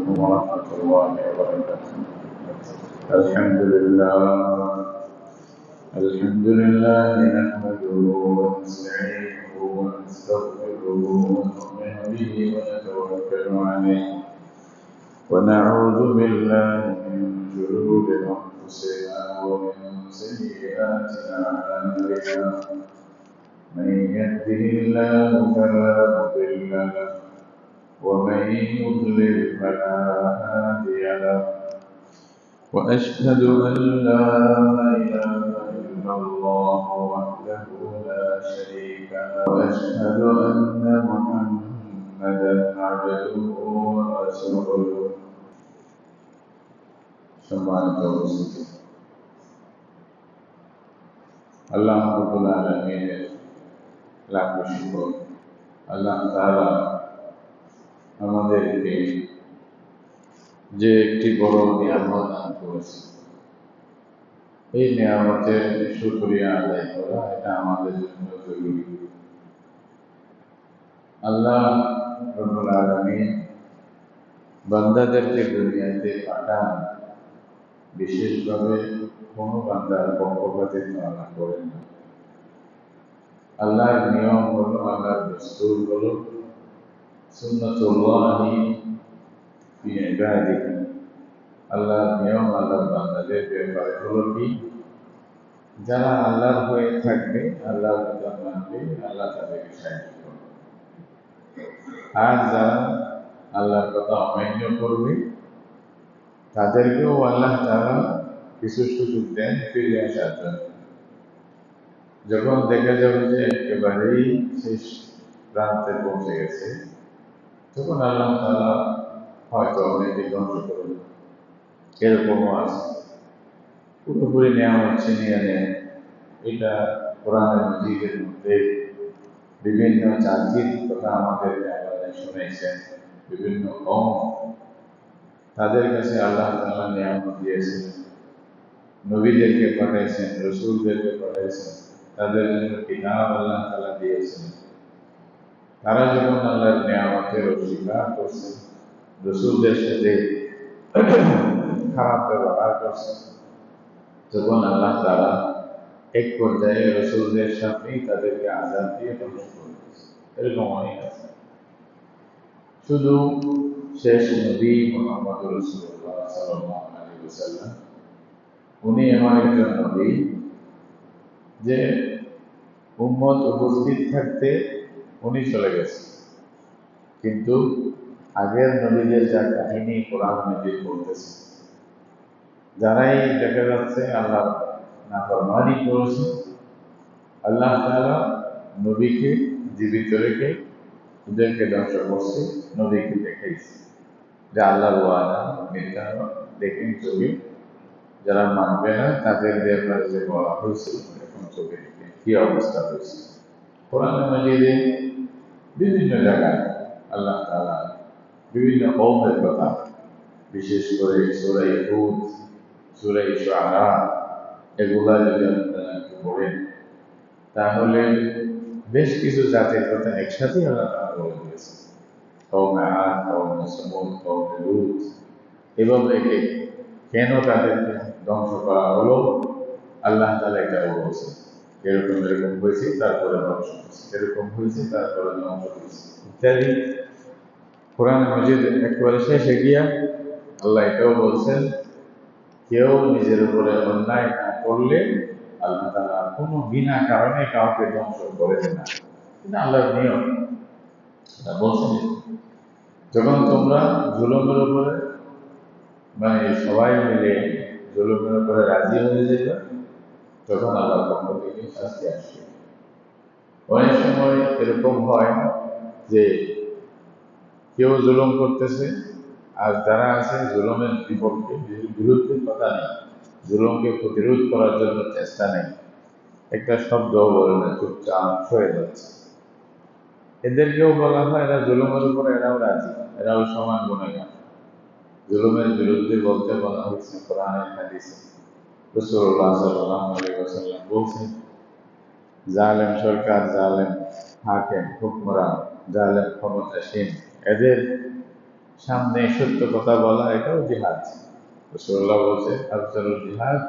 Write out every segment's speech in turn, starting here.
عليكم ورحمة الله وبركاته. الحمد لله نحمده ونستعينه ونستغفره ونؤمن به ونتوكل عليه ونعوذ بالله من شرور أنفسنا ومن سيئات أعمالنا. من يهده الله فلا مضل له ومن يضلل فلا هادي له وأشهد أن لا إله إلا الله وحده لا شريك له وأشهد أن محمدا عبده ورسوله. সম্মানিত উপস্থিতি, আল্লাহ রাব্বুল আলামিনের লাখ শুকর। আল্লাহ তাআলা আমাদেরকে যে একটি বড় নিয়ামত দান করেছে, এই নিয়ামতের শুকরিয়া আদায় করা এটা আমাদের জন্য জরুরি। আল্লাহ রাব্বুল আলামিন বান্দাদেরকে দুনিয়াতে পাঠান বিশেষভাবে কোনো বান্দার পক্ষপাতিত্ব আল্লাহ করেন না। আল্লাহর নিয়ম হলো, আল্লাহর দস্তুর হলো সুন্নাতুল্লাহি ফি ইবাদিহি। আল্লাহর নিয়ম আল্লাহর বান্দাদের ব্যাপারে হলো কি, যারা আল্লাহর হয়ে থাকবে, আল্লাহর কথা মানবে, আল্লাহ তাদেরকে সাহায্য করবে। আর যারা আল্লাহর কথা অমান্য করবে, তাদেরকেও আল্লাহ তাআলা কিছু সুযোগ দেন ফিরে আসার জন্য। যখন দেখা যাবে যে একেবারেই শেষ প্রান্তে পৌঁছে গেছে, তখন আল্লাহ তাআলা হয়তো অনেকে ধ্বংস করবে। এরকমও আছে, পুরোপুরি নিয়ামত ছিনিয়ে নেয়। এটা কোরআনের মাজিদের মধ্যে বিভিন্ন জাতির কথা আমাদেরকে আল্লাহ শুনেছেন। বিভিন্ন কওম, তাদের কাছে আল্লাহ তাআলা নিয়ামত দিয়েছেন, নবীদেরকে পাঠিয়েছেন, রাসূলদেরকে পাঠিয়েছেন, তাদের জন্য কিতাব আল্লাহ তাআলা দিয়েছেন। তারা যখন আল্লাহর নিয়ামতের অস্বীকার করছে, রাসূলদের সাথে খারাপ ব্যবহার করছে, তখন আল্লাহ তাআলা এক পর্যায়ে রাসূলদের সাথেই তাদেরকে আযাব দিয়ে ধ্বংস করে দিয়েছে। এরকম অনেক আছে। শুধু শেষ নবী মুহাম্মদ রাসূলুল্লাহ সাল্লাল্লাহু আলাইহি ওয়াসাল্লাম, উনি এমন একজন নবী যে উম্মত উপস্থিত থাকতে উনি চলে গেছেন, কিন্তু আগের নবীদের যা কাহিনী কোরআন মাজিদ বলতেছে, যারাই দেখা যাচ্ছে আল্লাহ নাফরমানি করেছে, আল্লাহ তাআলা নবীকে জীবিত রেখে ওদেরকে ধ্বংস করছে। নবীকে দেখাইছে যে আল্লাহর ওয়াদা মিথ্যা দেখেন চোখে, যারা মানবে না তাদের ব্যাপারে যে বলা হয়েছে এখন চোখে দেখে কি অবস্থা হয়েছে। কোরআন মাজিদে বিভিন্ন জায়গায় আল্লাহ তাআলা বিভিন্ন কওমের কথা, বিশেষ করে সূরা হুদ, সূরা শুআরা, এগুলা যদি আপনারা পড়েন তাহলে বেশ কিছু জাতির কথা একসাথেই আল্লাহ তাআলা বলে দিয়েছে। কওমে আদ, কওমে সমুদ, কওমে লূত, এভাবে কেন তাদেরকে ধ্বংস করা হলো আল্লাহ তাআলা এটাও বলছে। এরকম হয়েছে তারপরে ধ্বংস হয়েছে, এরকম হয়েছে তারপরে ধ্বংস হয়েছে ইত্যাদি। কোরআন মাজিদ একেবারে শেষে গিয়া আল্লাহ এটাও বলছেন, কেউ নিজের উপরে অন্যায় না করলে আল্লাহ তাআলা কোনো বিনা কারণে কাউকে ধ্বংস করেন না। এটা আল্লাহর নিয়ম। এটা বলছেন, যখন তোমরা জুলুমের উপরে সবাই মিলে জুলুমের উপরে রাজি হয়ে যাবে, তখন আল্লাহর পক্ষ থেকে শাস্তি আসবে। অনেক সময় এরকম হয় যে কেউ জুলুম করতেছে, আর যারা আছে জুলুমের বিপক্ষে, বিরুদ্ধে কথা নেই, জুলুমকে প্রতিরোধ করার জন্য চেষ্টা নেই, একটা শব্দও বলে না, চুপচাপ সরে যাচ্ছে। এদেরকেও বলা হয় এরা জুলুমের উপরে এরাও রাজি, এরাও সমান গুণাগার। জুলুমের বিরুদ্ধে বলতে বলা হয়েছে কোরআনের হাদিসে। রাসূলুল্লাহ সাল্লাল্লাহু আলাইহি ওয়াসাল্লাম বলছেন, জালেম সরকার, জালেম হাকিম, হুকমরান, জালেম ক্ষমতাসীন, এদের সামনে সত্য কথা বলা, এটাও জিহাদ। রাসূলুল্লাহ বলছে আফজালুল জিহাদ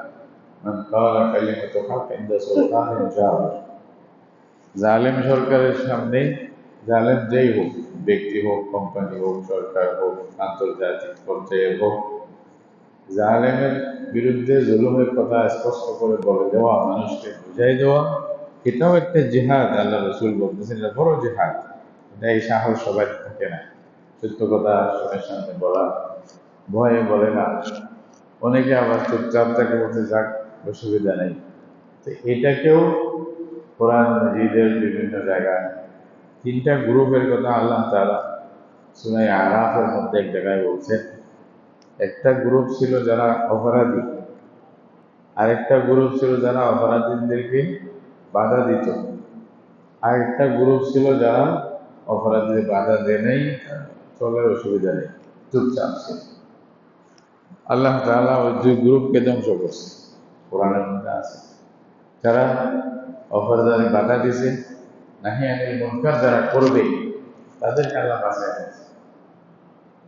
মান ক্বালা কালিমাতু হক ইনদা সুলতানিন জাবির। জালেম সরকারের সামনে, জালেম যেই হোক, ব্যক্তি হোক, কোম্পানি হোক, সরকার হোক, আন্তর্জাতিক পর্যায়ে হোক, জালেমের বিরুদ্ধে জুলুমের কথা স্পষ্ট করে বলে দেওয়া, মানুষকে বুঝাই দেওয়া, এটাও একটা জিহাদ। আল্লাহ রসুল বলতেছেন এটা বড় জিহাদ। এটা এই সাহস সবাই থাকে না, সত্য কথা সবার সামনে বলা, ভয়ে বলে না। অনেকে আবার চুপচাপ থাকে, বলতে যাক অসুবিধা নেই। তো এটাকেও কোরআন মাজিদের বিভিন্ন জায়গায় তিনটা গ্রুপের কথা আল্লাহ তাআলা সূরা আরাফের মধ্যে এক জায়গায় বলছেন। একটা গ্রুপ ছিল যারা অপরাধী, আরেকটা গ্রুপ ছিল যারা অপরাধীদেরকে বাধা দিত, আরেকটা গ্রুপ ছিল যারা অপরাধীদের বাধা দেয় নাই, চলার অসুবিধা নেই, চুপচাপ ছিল। আল্লাহ তাআলা ওই দুই গ্রুপকে ধ্বংস করছে, কোরআনের মধ্যে আছে। যারা অপরাধী বাধা দিছে, নাহি আনিল মুনকার যারা করবে, তাদেরকে আল্লাহ বাঁচায় দিয়েছে।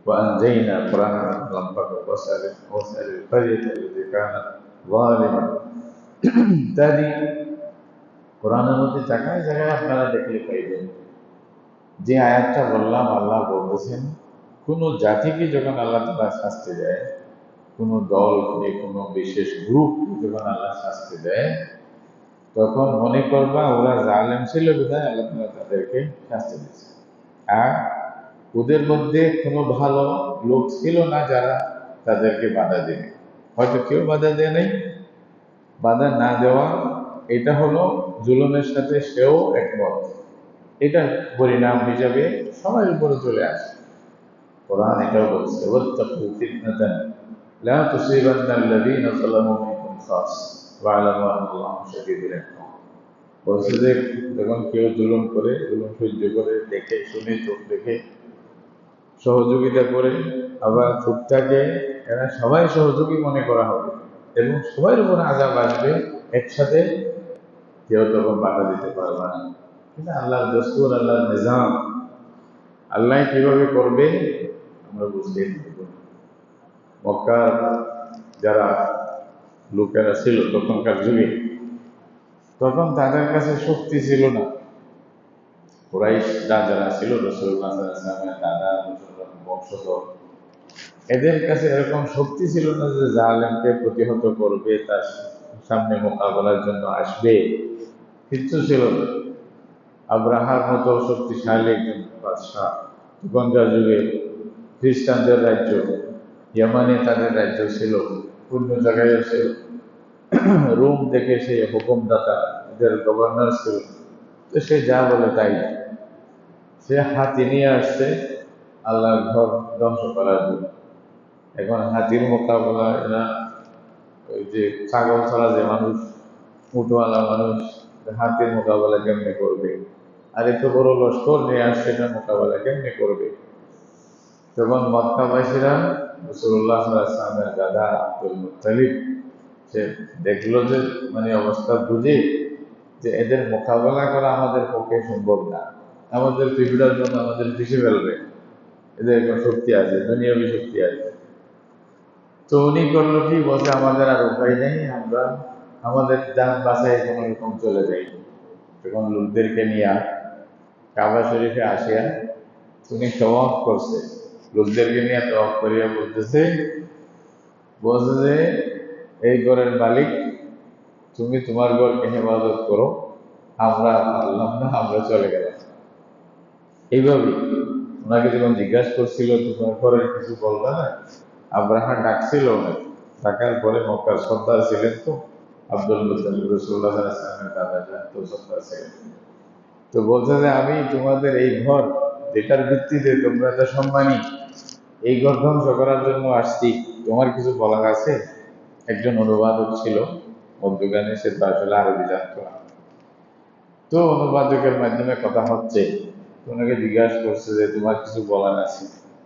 وأنجينا قرآن لمبك واسأل القرية التي كانت ظالمة। ইত্যাদি কোরআনের মধ্যে জায়গায় জায়গায় আপনারা দেখলে পাইবেন। যে আয়াতটা বললাম, আল্লাহ বলতেছেন কোন জাতিকে যখন আল্লাহ তাআলা শাস্তি দেয়, কোন দলকে, কোন বিশেষ গ্রুপকে যখন আল্লাহ শাস্তি দেয়, তখন মনে করবা ওরা জালেম ছিল বিধায় আল্লাহ তাআলা তাদেরকে শাস্তি দিচ্ছে। আর ওদের মধ্যে কোনো ভালো লোক ছিল না যারা তাদেরকে বাধা দেবে। হয়তো কেউ বাধা দেয় নাই, বাধা না দেওয়া এটা হলো জুলুমের সাথে সেও একমত, এটার পরিণাম হিসাবে সবার উপরে চলে আসে। কোরআন এটাও বলছে ওয়াত্তাকু ফিতনাতান লা তুসিবান্নাল্লাযীনা যালামু মিনকুম খাস ওয়া'লামু আন্নাল্লাহা শাদীদুল ইকাব। বলছে যে যখন কেউ জুলুম করে, জুলুম সহ্য করে, দেখে শুনে, চোখ দেখে সহযোগিতা করে, আবার চুপ থাকে, এরা সবাই সহযোগী মনে করা হবে এবং সবার উপর আযাব আসবে একসাথে, কেউ তখন বাধা দিতে পারবে না। কিন্তু আল্লাহর দস্তুর, আল্লাহর নিজাম, আল্লাহ কিভাবে করবে আমরা বুঝতেই পারব। মক্কার যারা লোকেরা ছিল তখনকার যুগে, তখন তাদের কাছে শক্তি ছিল না। কুরাইশ যারা ছিল, রাসূলুল্লাহ সাল্লাল্লাহু আলাইহি ওয়াসাল্লামের দাদা, বংশধর, এদের কাছে এরকম শক্তি ছিল না যে জালেমকে প্রতিহত করবে, তার সামনে মোকাবেলার জন্য আসবে, কিচ্ছু ছিল না। আব্রাহার মতো শক্তিশালী একজন বাদশাহ, তখনকার যুগে খ্রিস্টানদের রাজ্য, ইয়ামানে তাদের রাজ্য ছিল, অন্য জায়গায় ছিল, রোম থেকে সে হুকুমদাতা, এদের গভর্নর ছিল। তো সে যা বলে তাই, সে হাতি নিয়ে আসছে আল্লাহর ঘর ধ্বংস করার জন্য। এখন হাতির মোকাবেলা এরা, ওই যে ছাগল ছাড়া যে মানুষ, উটওয়ালা মানুষ, হাতির মোকাবেলা কেমনে করবে? আর এত বড় লস্কর নিয়ে আসছে, না মোকাবেলা কেমনে করবে? তখন মক্কাবাসীরা রাসূলুল্লাহ সাল্লাল্লাহু আলাইহি ওয়াসাল্লামের দাদা আব্দুল মুত্তালিব, সে দেখলো যে মানে অবস্থা বুঝে যে এদের মোকাবেলা করা আমাদের পক্ষে সম্ভব না, আমাদের পৃথিবীর জন্য আমাদের পিছিয়ে ফেলবে, এদের কোনো শক্তি আছে, দুনিয়াবী শক্তি আছে। তো উনি করলো কি, বলছে আমাদের আর উপায় নেই, আমরা আমাদের যান বাঁচায় কোনো রকম চলে যাই। তখন লোকদেরকে নিয়ে কাবা শরীফে আসিয়া উনি তওয়াফ করছে, লোকদেরকে নিয়ে তওয়াফ করিয়া বলতেছে যে এই ঘরের মালিক, তুমি তোমার ঘরকে হেফাজত করো, আমরা পারলাম না, আমরা চলে গেলাম। এইভাবে ওনাকে যখন জিজ্ঞাসা করছিল তোমার ঘরের কিছু বলবা না, আব্রাহা ডাকছিল ওনাকে, ডাকার পরে মক্কার সর্দার ছিলেন তো আব্দুল মুত্তালিব, রাসূলুল্লাহ সাল্লাল্লাহু আলাইহি ওয়াসাল্লামের দাদা যান, তো সর্দার ছিলেন। তো বলছে যে আমি তোমাদের এই ঘর, যেটার ভিত্তিতে তোমরা তো সম্মানী, এই ঘর ধ্বংস করার জন্য আসছি, তোমার কিছু বলার আছে? একজন অনুবাদক ছিল মধ্যখানে, সে তো আসলে আরবি জানতো না। তো অনুবাদকের মাধ্যমে কথা হচ্ছে, ওনাকে জিজ্ঞাসা করছে যে তোমার কিছু বলার আছে?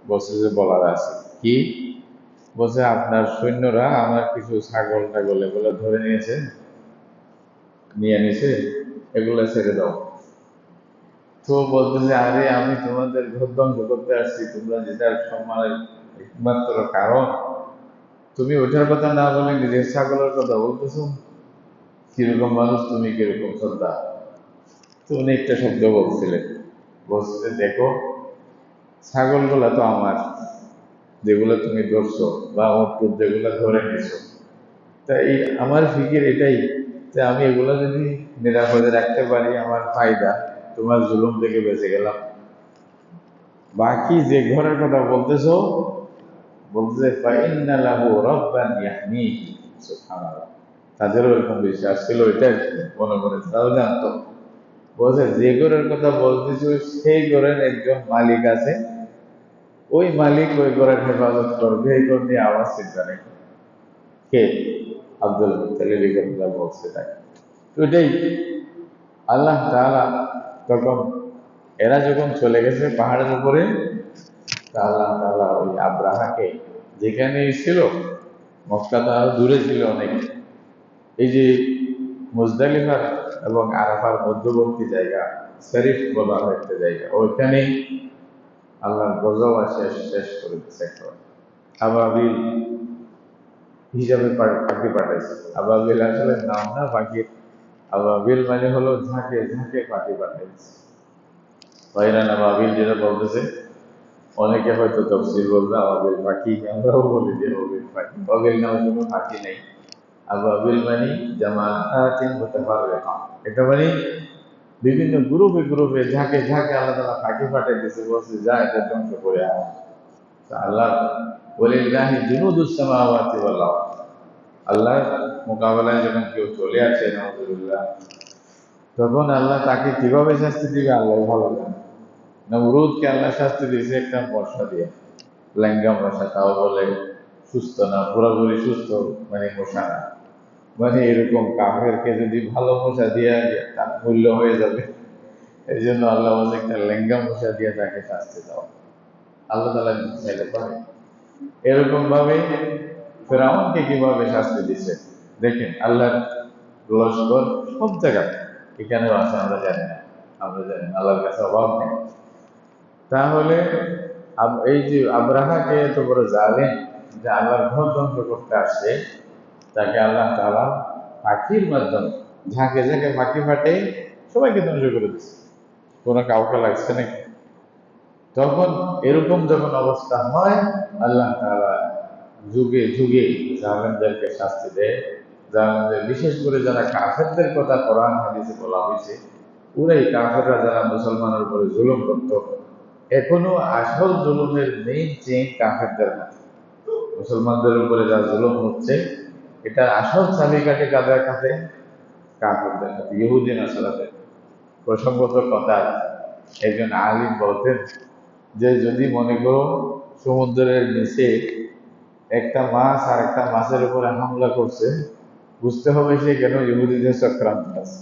বলছে যে বলার আছে। কি? বলছে আপনার সৈন্যরা আমার কিছু ছাগল টাগল এগুলো ধরে নিয়ে নিছে, এগুলো ছেড়ে দাও। তো বলতেছে, আরে আমি তোমাদের ঘর ধ্বংস করতে আসছি, তোমরা যেটার সম্মানের একমাত্র কারণ, তুমি ওইটার কথা না বলে নিজের ছাগলের কথা বলতেছো। কিরকম মানুষ তুমি, কিরকম শ্রদ্ধা। তো উনি একটা শব্দ বলছিলেন, বলছে, দেখো ছাগলগুলা তো আমার, যেগুলো তুমি ধরছো, বা ওর যেগুলো ধরে নিছো, তাই আমার ফিকির এটাই যে আমি এগুলো যদি নিরাপদে রাখতে পারি আমার ফায়দা, তোমার জুলুম থেকে বেঁচে গেলাম। বাকি যে ঘরের কথা বলতেছো, বলতেছে ফাইন্না লাহু রাব্বান ইয়াহমিহি, সুবহানাল্লাহ। তাদেরও এরকম বিশ্বাস ছিল, এটা মনে করে তারাও জানতো। বলছে যে ঘরের কথা বলতেছো সেই ঘরের একজন মালিক আছে, ওই মালিক ওই ঘরের হেফাজত করবে, এই ঘর নিয়ে আওয়াজ চিন্তা নেই। কে? আব্দুল মুত্তালিব এই কথা বলছে তাকে। তো এটাই আল্লাহ তাআলা তখন, এরা যখন চলে গেছে পাহাড়ের উপরে, তা আল্লাহ তাআলা ওই আব্রাহাকে, যেখানে ছিল মক্কা তো আরো দূরে ছিল অনেক, এই যে মুজদালিফার এবং আরাফার মধ্যবর্তী জায়গা, শরীফ বলা হয় একটা জায়গা, ওইখানেই আল্লাহর গজব শেষ শেষ করে দিচ্ছে একবার। আবাবিল হিসাবে পাখি পাঠাইছে। আবাবিল আসলে নাম না পাখির, আবাবিল মানে হলো ঝাঁকে ঝাঁকে পাখি পাঠাইছে। ভাইরান আবাবিল যেটা বলতেছে, অনেকে হয়তো তফসিল বলবে আবাবিল পাখি, আমরাও বলি যে আবাবিল পাখি। আবাবিল নামে কোনো পাখি নেই। আবাবিল মানে জামাআতিন মুতাফাররিকা, এটা মানে বিভিন্ন গ্রুপে গ্রুপে ঝাঁকে ঝাঁকে আলাদা আলাদা পাখি পাঠিয়ে দিয়েছে, বলছে যা এটা ধ্বংস করে আয়। তা আল্লাহ, ওয়ালিল্লাহি জুনুদুস সামাওয়াতি ওয়াল আরদ, আল্লাহর মোকাবেলায় যখন কেউ চলে আসে নাউজুবিল্লাহ, তখন আল্লাহ তাকে কিভাবে শাস্তি দিবে আল্লাহ ভালো জানে। নমরুদকে আল্লাহ শাস্তি দিয়েছে একটা মশা দিয়ে, ল্যাঙ্গা মশা, তাও বলে সুস্থ না, পুরোপুরি সুস্থ মানে মশা না, মানে এরকম কাফেরকে যদি ভালো মশা দিয়ে তার মূল্য হয়ে যাবে, এই জন্য আল্লাহ বলে একটা ল্যাঙ্গা মশা দিয়ে তাকে শাস্তি দাও। আল্লাহ তালা চাইলে পারে। এরকম ভাবে ফেরাউনকে কিভাবে শাস্তি দিচ্ছে দেখেন। আল্লাহর লস্কর সব জায়গায়, এখানেও আছে, আমরা জানি না, আমরা জানি না, আল্লাহর কাছে অভাব নেই। তাহলে এই যে আব্রাহাকে এত বড় জালেম, যে আল্লাহর ঘর ধ্বংস করতে আসছে, তাকে আল্লাহ তাআলা পাখির মাধ্যমে ঝাঁকে ঝাঁকে পাখি ফাটে সবাইকে ধ্বংস করে দিচ্ছে, কোনো কাউকে লাগছে নাকি। তখন এরকম যখন অবস্থা হয়, আল্লাহ তাআলা যুগে যুগে জালেমদেরকে শাস্তি দেয়। জালেমদের, বিশেষ করে যারা কাফেরদের কথা কোরআন হাদিসে বলা হয়েছে, ওরাই কাফেররা যারা মুসলমানের উপরে জুলুম করত, এখনো আসল জুলুমের মেইন চেইন কাফেরদের হাতে। মুসলমানদের উপরে যা জুলুম হচ্ছে, এটা আসল চাবিকাঠি কাদের কাছে? কাফেরদের হাতে, ইহুদি নাসারাদের। প্রসঙ্গত কথা, একজন আলিম বলতেন যে যদি মনে করো সমুদ্রের নিচে একটা মাছ আর একটা মাছের উপরে হামলা করছে, বুঝতে হবে সে কেন ইহুদিদের চক্রান্ত আছে।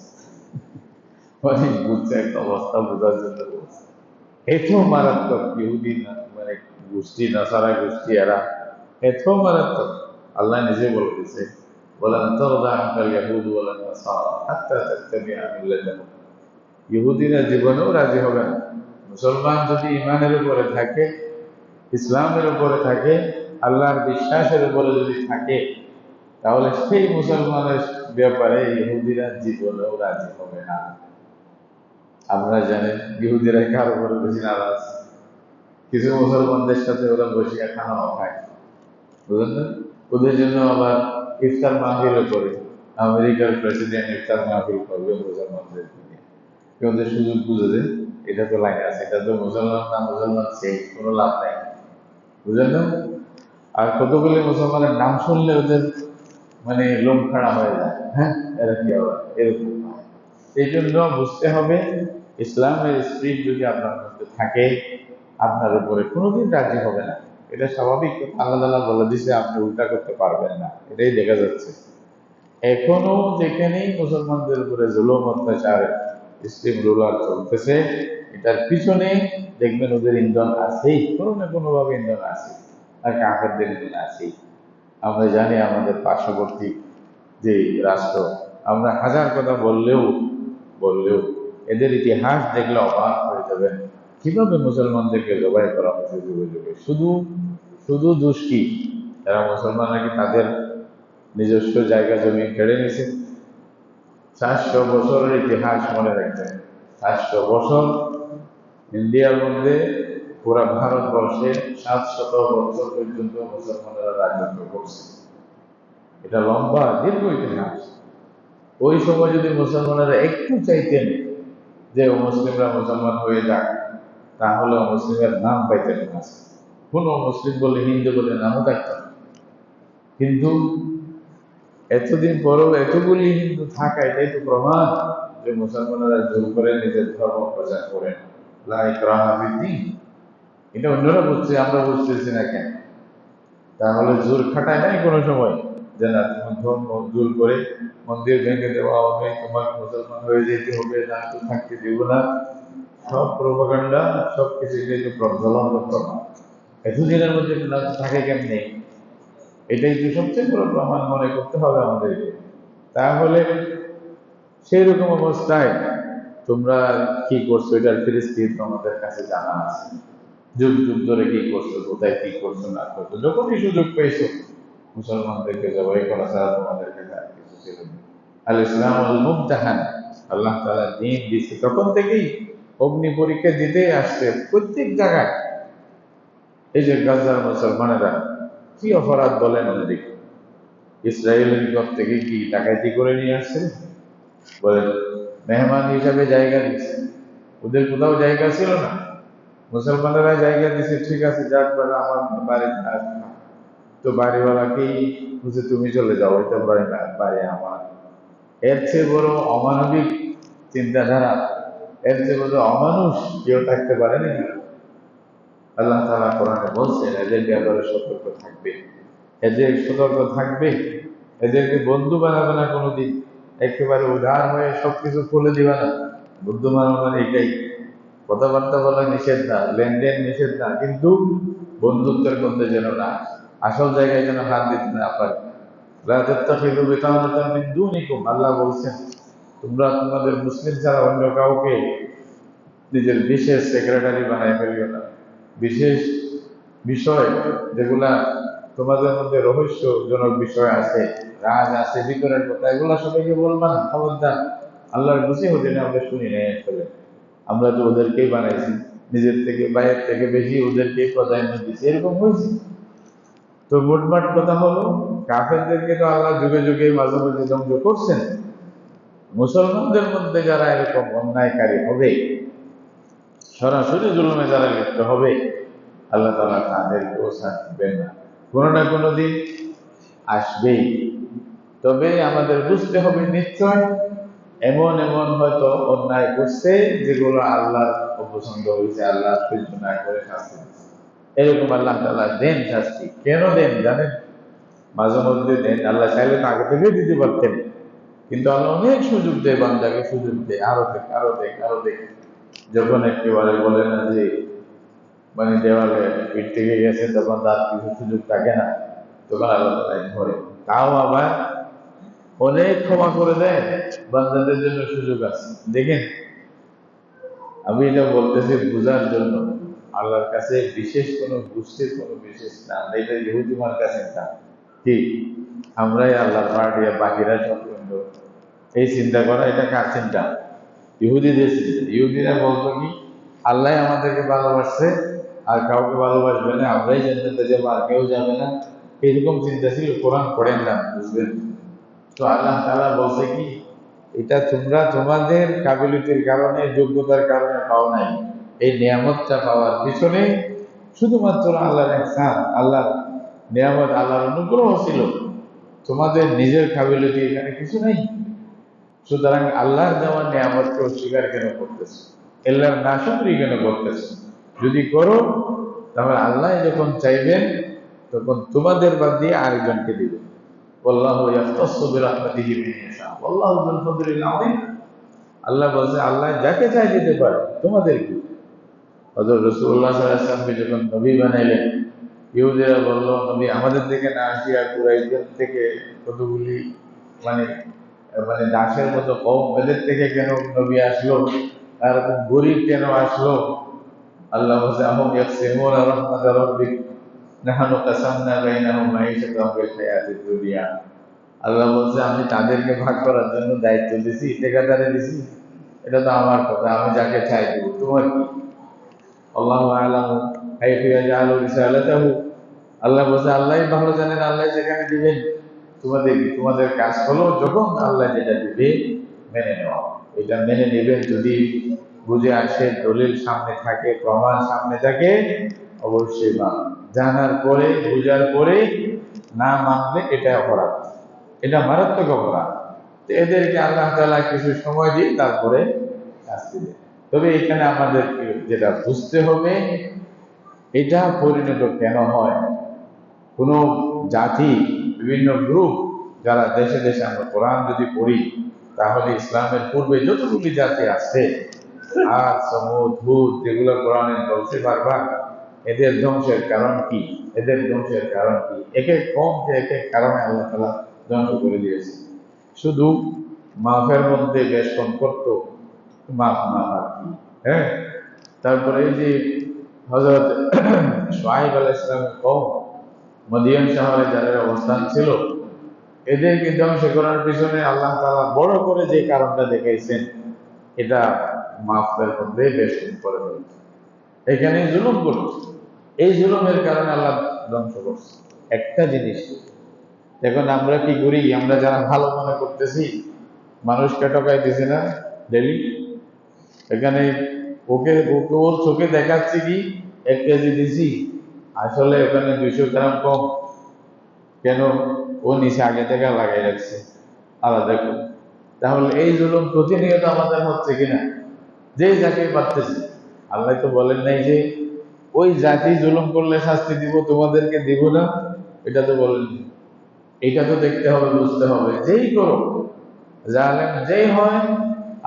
মানে বুঝছে, একটা অবস্থা বোঝার জন্য বলছে। এত মারাত্মক ইহুদি মানে গোষ্ঠী, নাসারা গোষ্ঠী, এরা এত মারাত্মক। আল্লাহ নিজে বলে দিচ্ছে, বলেন তরদা আনকাল ইয়াহুদ ওয়ালান নাসারা হাত্তা তাত্তাবিআ মিল্লাতাহুম, ইহুদিরা জীবনেও রাজি হবে না। মুসলমান যদি ইমানের উপরে থাকে, ইসলামের উপরে থাকে, আল্লাহর বিশ্বাসের উপরে যদি থাকে, তাহলে সেই মুসলমানের ব্যাপারে ইহুদিরা জীবনেও রাজি হবে না। আপনারা জানেন ইহুদিরা কার উপরে বেশি নারাজ? কিছু মুসলমানদের সাথে ওরা বসিয়া খানাও খায়, বুঝলেন না? ওদের জন্য আবার ইফতার মাহফিলও করে। আমেরিকার প্রেসিডেন্ট ইফতার মাহফিল করবে মুসলমানদের নিয়ে। কিন্তু সুযোগ বুঝে যে এটা তো লাইন আছে, এটা তো মুসলমান না, মুসলমান সেই কোনো লাভ নাই, বুঝলেন না? আর কতগুলি মুসলমানের নাম শুনলে ওদের মানে লোম খাড়া হয়ে যায়। হ্যাঁ, এরা কি আবার এরকম হয়। এই জন্য বুঝতে হবে, ইসলামের স্পিরিট যদি আপনার মধ্যে থাকে, আপনার উপরে কোনোদিন রাজি হবে না। এটা স্বাভাবিক কথা, আল্লাহ তাআলা বলে দিছে, আপনি উল্টা করতে পারবেন না, এটাই দেখা যাচ্ছে। এখনো যেখানেই মুসলমানদের উপরে জুলুম অত্যাচার স্টিম রুলার চলতেছে, এটার পিছনে দেখবেন ওদের ইন্ধন আছেই, কোনো না কোনো ভাবে ইন্ধন আছে, আর কাফেরদের ইন্ধন আছেই। আমরা জানি আমাদের পার্শ্ববর্তী যে রাষ্ট্র, আমরা হাজার কথা বললেও বললেও এদের ইতিহাস দেখলে অবাক হয়ে দেবেন, কিভাবে মুসলমানদেরকে জবাই করা হচ্ছে যুগে যুগে। শুধু শুধু দোষ কি, তারা মুসলমান নাকি তাদের নিজস্ব জায়গা জমি কেড়ে নিছে। 400 বছরের ইতিহাস মনে রাখবেন। 400 বছর ইন্ডিয়ার মধ্যে, পুরা ভারতবর্ষে 700 বছর পর্যন্ত মুসলমানেরা রাজত্ব করছে। এটা লম্বা দীর্ঘ ইতিহাস। ওই সময় যদি মুসলমানেরা একটু চাইতেন যে মুসলিমরা মুসলমান হয়ে যাক, তাহলে মুসলিমের নাম পাইতেন না। কোনো মুসলিম বলে হিন্দু বলে নামও থাকত না। কিন্তু এতদিন পরেও এতগুলি হিন্দু থাকা, এটাই তো প্রমাণ যে মুসলমানেরা জোর করে নিজের ধর্ম প্রচার করেন। লা ইকরাহা ফিদ্দীন। এটা অন্যরা বুঝছে, আমরা বুঝতেছি না কেন? তাহলে জোর খাটায় নাই কোনো সময় যে না তুমি ধর্ম জোর করে মন্দির ভেঙে দেওয়া হবে, তোমাকে মুসলমান হয়ে যেতে হবে, না তো থাকতে দেব না। সব প্রোপাগান্ডা, সব কিছু কিন্তু প্রজ্বলন প্রমাণ। এতদিনের মধ্যে না থাকে কেমনি? এটাই তো সবচেয়ে বড় প্রমাণ মনে করতে হবে আমাদেরকে। তাহলে সেই রকম অবস্থায় তোমরা কি করছো, এটার ফিরিস্তি তোমাদের কাছে জানা আছে। যুগ যুগ ধরে কি করছো, কোথায় কি করছো না করছো, যখনই সুযোগ পেয়েছো মুসলমানদেরকে জবাই করা ছাড়া তোমাদের কাছে আর কিছু ছিল না। আল ইসলাম আল মুমতাহান, আল্লাহ তাআলা দিন দিচ্ছে তখন থেকেই অগ্নি পরীক্ষা দিতেই আসছে প্রত্যেক জায়গায়। এই যে গাজার মুসলমানেরা কি অপরাধ বলেন ওদের, ইসরায়েলের নিকট থেকে কি ডাকাতি করে নিয়ে আসছে বলেন, মেহমান হিসাবে জায়গা দিচ্ছে। ওদের কোথাও জায়গা ছিল না, মুসলমানেরা জায়গা দিচ্ছে, ঠিক আছে যাক বেলা আমার বাড়ি তো বাড়িওয়ালাকেই বুঝে তুমি চলে যাও, এটা বাড়ি না, বাড়ি আমার। এর চেয়ে বড় অমানবিক চিন্তাধারা, এর চেয়ে বড় অমানুষ কেউ থাকতে পারে না। আল্লাহ তাআলা কোরআনে বলছেন এদের ব্যাপারে সতর্ক থাকবে, এদের সতর্ক থাকবে, এদেরকে বন্ধু বানাবে না কোনোদিন। একেবারে উদার হয়ে সবকিছু খুলে দিবে না। বন্ধু বানানো মানে এটাই। কথাবার্তা বলা নিষেধ না, লেনদেন নিষেধ না, কিন্তু বন্ধুত্বের মধ্যে যেন না, আসল জায়গায় যেন হাত দিতে না পারে। আল্লাহ বলছেন তোমরা তোমাদের মুসলিম ছাড়া অন্য কাউকে নিজের বিশেষ সেক্রেটারি বানায় ফেলিও না। বিশেষ বিষয় যেগুলা তোমাদের মধ্যে রহস্যজনক বিষয় আছে, রাজ আছে, ভিতরের কথা, এগুলা সবাইকে বলবা না, খবরদার। আল্লাহর বুঝে হতে না আমরা শুনি নেই আসলে। আমরা তো ওদেরকেই বানাইছি, নিজের থেকে বাইরের থেকে বেশি ওদেরকেই প্রাধান্য দিচ্ছি, এরকম হয়েছে। তো মোটমাট কথা হলো, কাফেরদেরকে তো আল্লাহ যুগে যুগে মাঝে মাঝে ধ্বংস করছেন। মুসলমানদের মধ্যে যারা এরকম অন্যায়কারী হবে, সরাসরি জুলুমে যারা লিপ্ত হবে, আল্লাহ তাআলা তাদেরকেও সাথ দিবেন না, কোনো না কোনো দিন আসবেই। তবে আমাদের বুঝতে হবে নিশ্চয় এমন এমন হয়তো অন্যায় করছে যেগুলো আল্লাহর অপছন্দ হয়েছে, আল্লাহ সহ্য না করে শাস্তি দিচ্ছে। এরকম আল্লাহ তাআলা দেন শাস্তি। কেন দেন জানেন? মাঝে মধ্যে দেন, আল্লাহ চাইলে তো আগে থেকে দিতে পারতেন, কিন্তু আল্লাহ অনেক সুযোগ দেয়, বান্দাকে সুযোগ দেয়, আরো দেখ আরো দেখ আরো দেখ। যখন একেবারে বলে না যে মানে দেওয়ালে পিঠ থেকে গেছে, তখন তার কিছু সুযোগ থাকে না, তখন আল্লাহ তাআলা ধরে। তাও আবার অনেক ক্ষমা করে দেয়, বান্দাদের জন্য সুযোগ আছে। দেখেন, আমি এটা বলতেছি বোঝার জন্য। আল্লাহর কাছে বিশেষ কোনো গোষ্ঠীর কোনো বিশেষ নাম, এটা ইহুদিমার কাছে না। ঠিক আমরাই আল্লাহর পার্টি, বাকিরা সব অন্য। এই চিন্তা করা, এটা কার চিন্তা? ইহুদিদের চিন্তা। ইহুদিরা বলতো কি, আল্লাহ আমাদেরকে ভালোবাসছে, আর কাউকে ভালোবাসবে না, আমরাই জান্নাতে যাবো, আর কেউ যাবে না। এরকম চিন্তা ছিল। কোরআন পড়েন না, বুঝবেন? তো আল্লাহ তাআলা বলছে কি, এটা তোমরা তোমাদের কাবিলিয়তের কারণে, যোগ্যতার কারণে পাও নাই। এই নিয়ামতটা পাওয়ার পিছনে শুধুমাত্র আল্লাহর ইহসান, আল্লাহর নিয়ামত, আল্লাহর অনুগ্রহ ছিল। তোমাদের নিজের কাবিলিয়ত এখানে কিছু নেই। সুতরাং আল্লাহর দেওয়া নিয়ামতকে অস্বীকার কেন করতেছে? আল্লাহর নাশুকরি কেন করতেছে? যদি করো, তাহলে আল্লাহ যখন চাইবেন তখন তোমাদের বাদ দিয়ে আরেকজনকে দিবেন। আল্লাহু ইয়াখতাসসু বিরাহমাতিহি মান ইয়াশা, আল্লাহু যুল ফাদলিল আযীম। আল্লাহ বলছে আল্লাহ যাকে চাই দিতে পারে, তোমাদের কি? হযরত রাসূলুল্লাহ সাল্লাল্লাহু আলাইহি ওয়াসাল্লামকে যখন নবী বানাইলেন, ইহুদিরা বলল নবী আমাদের থেকে না আসিয়া কুরাইশদের থেকে কতগুলি মানে মানে দাসের মতো কওম, এদের থেকে কেন নবী আসলো? আর গরিব কেন আসলো? আল্লাহ বলছে আহম ইয়াকসিমুনা রাহমাত রাব্বিক নাহনু কাসামনা বাইনাহুম মাঈশাতাহুম ফিল হায়াতিদ দুনিয়া। আল্লাহ বলছে আমি তাদেরকে ভাগ করার জন্য দায়িত্ব দিছি, ঠিকাদারে দিছি, এটা তো আমার কথা, আমি যাকে চাই দিব, তোমার কি? আল্লাহু আ'লামু হাইথু ইয়াজআলু রিসালাতাহু। আল্লাহ বলছে আল্লাহই ভালো জানেন আল্লাহ যেখানে দিবেন। তোমাদের কি? তোমাদের কাজ হলো যখন আল্লাহ যেটা দিবে মেনে নেওয়া। এটা মেনে নেবেন যদি বুঝে আসে, দলিল সামনে থাকে, প্রমাণ সামনে থাকে, অবশ্যই মানবেন। জানার পরে, বুঝার পরে না মানলে এটা অপরাধ, এটা মারাত্মক অপরাধ। তো এদেরকে আল্লাহ তাআলা কিছু সময় দিয়ে তারপরে শাস্তি দেয়। তবে এখানে আমাদের যেটা বুঝতে হবে, এটা পরিণত কেন হয়? কোন জাতি, বিভিন্ন গ্রুপ, যারা দেশে দেশে আমরা কোরআন যদি পড়ি, তাহলে ইসলামের পূর্বে যতগুলি জাতি আছে, আর সমুদ হুদ, যেগুলো কোরআনে বলছে বারবার, এদের ধ্বংসের কারণ কি? এদের ধ্বংসের কারণ কি? এক এক কমকে এক এক কারণে আল্লাহ তাআলা ধ্বংস করে দিয়েছে। শুধু মাফের মধ্যে বেশ কম করতো, মাফ না আর কি। হ্যাঁ, তারপরে এই যে হযরত শুআয়ব আলাইহিস সালামের কওম, মদিয়ান শহরে যাদের অবস্থান ছিল, এদেরকে ধ্বংস করার পিছনে আল্লাহ তাআলা বড় করে যে কারণটা দেখাইছেন, এটা মাফের মধ্যে বেশ কম করে ফেলছে। এখানে জুলুম করছে, এই জুলুমের কারণে আল্লাহ ধ্বংস করছে। একটা জিনিস, এখন আমরা কি করি? আমরা যারা ভালো মনে করতেছি, মানুষকে ঠকাইতেছি না ডেলি। এখানে ওকে ওকে ওর চোখে দেখাচ্ছি কি 1 কেজি দিছি, আসলে ওখানে 200 গ্রাম কম। কেন? ও নিচে আগে থেকে লাগাই রাখছে আলাদা করে। তাহলে এই জুলুম প্রতিনিয়ত আমাদের হচ্ছে কিনা? যে যাকে পারতেছে। আল্লাহ তো বলেন নাই যে ওই জাতি জুলুম করলে শাস্তি দিব, তোমাদেরকে দিব না, এটা তো বলেননি। এটা তো দেখতে হবে, বুঝতে হবে, যেই করো, জালেম যেই হয়,